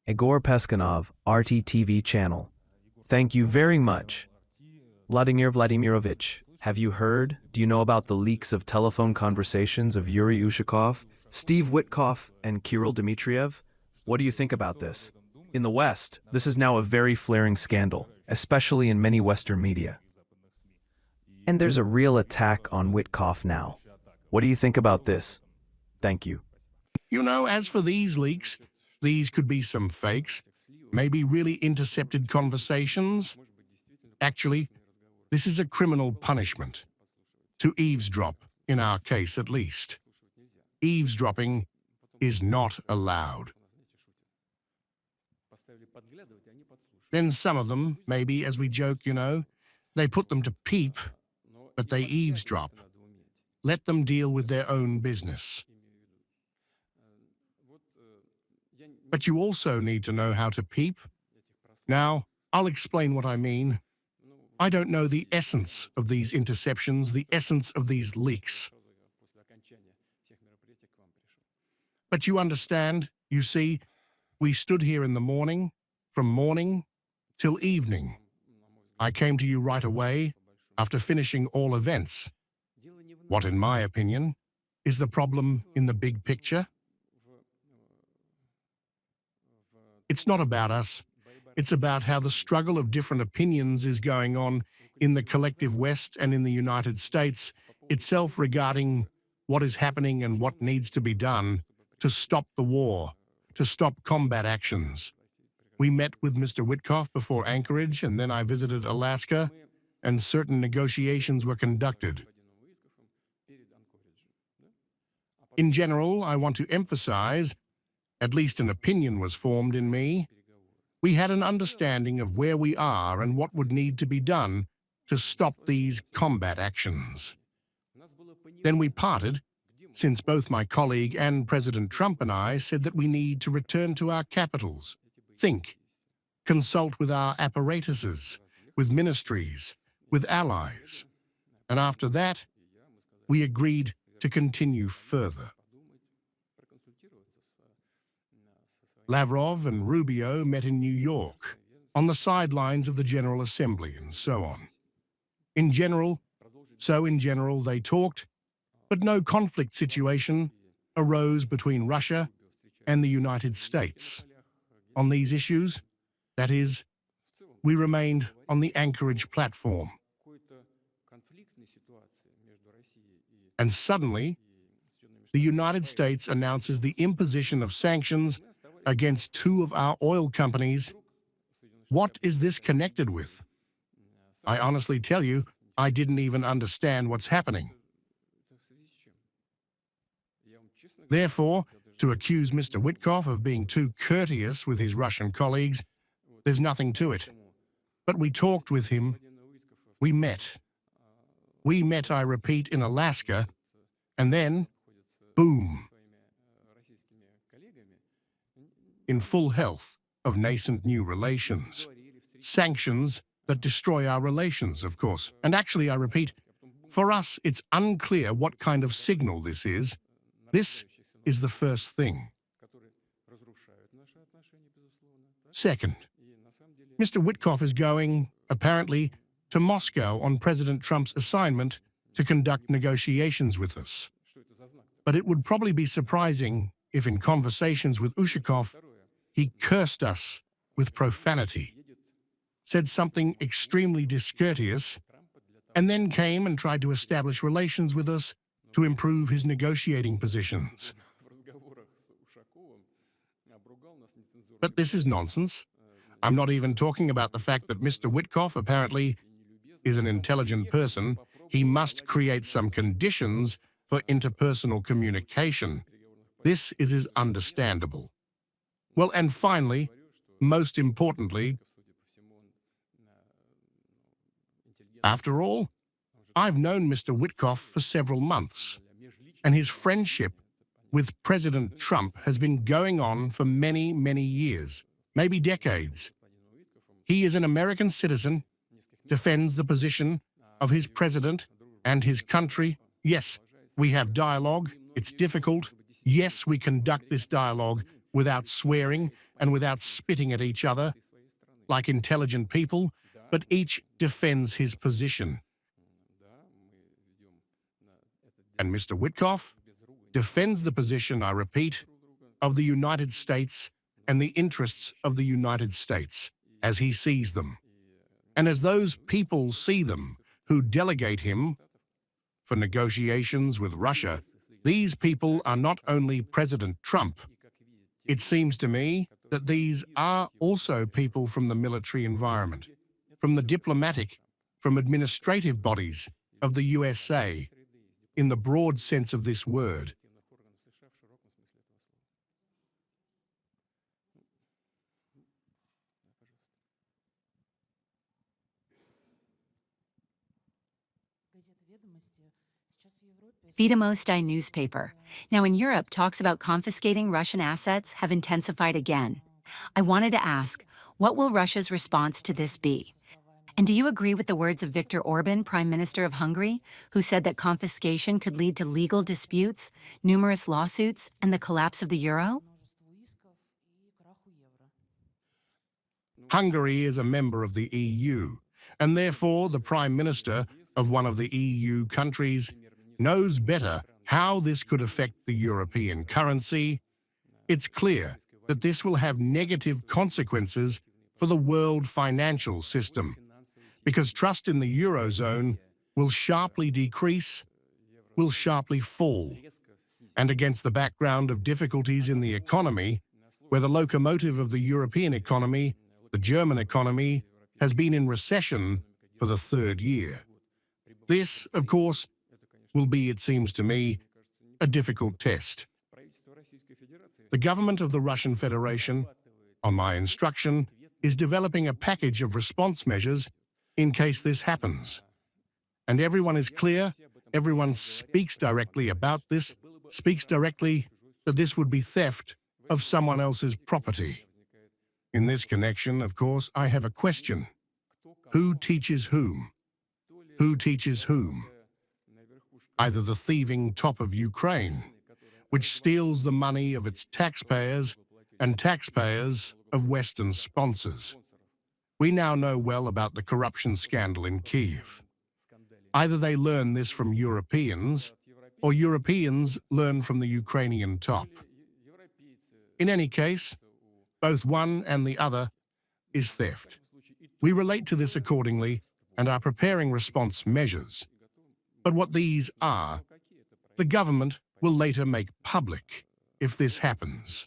Igor Peskanov, RT-TV channel. Thank you very much. Vladimir Vladimirovich, have you heard? Do you know about the leaks of telephone conversations of Yuri Ushakov, Steve WITKOFF, and Kirill Dmitriev? What do you think about this? In the West, this is now a very flaring scandal, especially in many Western media. And there's a real attack on WITKOFF now. What do you think about this? Thank you. You know, as for these leaks, these could be some fakes, maybe really intercepted conversations. Actually, this is a criminal punishment. To eavesdrop, in our case at least. Eavesdropping is not allowed. Then some of them, maybe as we joke, you know, they put them to peep, but they eavesdrop. Let them deal with their own business. But you also need to know how to peep. Now, I'll explain what I mean. I don't know the essence of these interceptions, the essence of these leaks. But you understand, you see, we stood here in the morning, from morning till evening. I came to you right away, after finishing all events. What, in my opinion, is the problem in the big picture? It's not about us. It's about how the struggle of different opinions is going on in the collective West and in the United States itself regarding what is happening and what needs to be done to stop the war, to stop combat actions. We met with Mr. WITKOFF before Anchorage, and then I visited Alaska, and certain negotiations were conducted. In general, I want to emphasize, at least an opinion was formed in me. We had an understanding of where we are and what would need to be done to stop these combat actions. Then we parted, since both my colleague and President Trump and I said that we need to return to our capitals, think, consult with our apparatuses, with ministries, with allies. And after that, we agreed to continue further. Lavrov and Rubio met in New York, on the sidelines of the General Assembly, and so on. In general, they talked, but no conflict situation arose between Russia and the United States. On these issues, that is, we remained on the Anchorage platform. And suddenly, the United States announces the imposition of sanctions against two of our oil companies. What is this connected with? I honestly tell you, I didn't even understand what's happening. Therefore, to accuse Mr. WITKOFF of being too courteous with his Russian colleagues, there's nothing to it. But we talked with him. We met. We met, I repeat, in Alaska, and then, boom, in full health of nascent new relations. Sanctions that destroy our relations, of course. And actually, I repeat, for us, it's unclear what kind of signal this is. This is the first thing. Second, Mr. WITKOFF is going, apparently, to Moscow on President Trump's assignment to conduct negotiations with us. But it would probably be surprising if in conversations with Ushakov, he cursed us with profanity, said something extremely discourteous, and then came and tried to establish relations with us to improve his negotiating positions. But this is nonsense. I'm not even talking about the fact that Mr. WITKOFF apparently is an intelligent person. He must create some conditions for interpersonal communication. This is understandable. Well, and finally, most importantly, after all, I've known Mr. WITKOFF for several months, and his friendship with President Trump has been going on for many, many years, maybe decades. He is an American citizen, defends the position of his president and his country. Yes, we have dialogue. It's difficult. Yes, we conduct this dialogue without swearing and without spitting at each other, like intelligent people, but each defends his position. And Mr. Witkoff defends the position, I repeat, of the United States and the interests of the United States as he sees them, and as those people see them who delegate him for negotiations with Russia. These people are not only President Trump. It seems to me that these are also people from the military environment, from the diplomatic, from administrative bodies of the USA, in the broad sense of this word. Ведомости newspaper. Now in Europe, talks about confiscating Russian assets have intensified again. I wanted to ask, what will Russia's response to this be? And do you agree with the words of Viktor Orban, Prime Minister of Hungary, who said that confiscation could lead to legal disputes, numerous lawsuits, and the collapse of the euro? Hungary is a member of the EU, and therefore the Prime Minister of one of the EU countries knows better how this could affect the European currency. It's clear that this will have negative consequences for the world financial system, because trust in the Eurozone will sharply decrease, will sharply fall. And against the background of difficulties in the economy, where the locomotive of the European economy, the German economy, has been in recession for the third year. This, of course, will be, it seems to me, a difficult test. The government of the Russian Federation, on my instruction, is developing a package of response measures in case this happens. And everyone is clear, everyone speaks directly about this, speaks directly that this would be theft of someone else's property. In this connection, of course, I have a question. Who teaches whom? Who teaches whom? Either the thieving top of Ukraine, which steals the money of its taxpayers and taxpayers of Western sponsors. We now know well about the corruption scandal in Kyiv. Either they learn this from Europeans, or Europeans learn from the Ukrainian top. In any case, both one and the other is theft. We relate to this accordingly and are preparing response measures. But what these are, the government will later make public if this happens.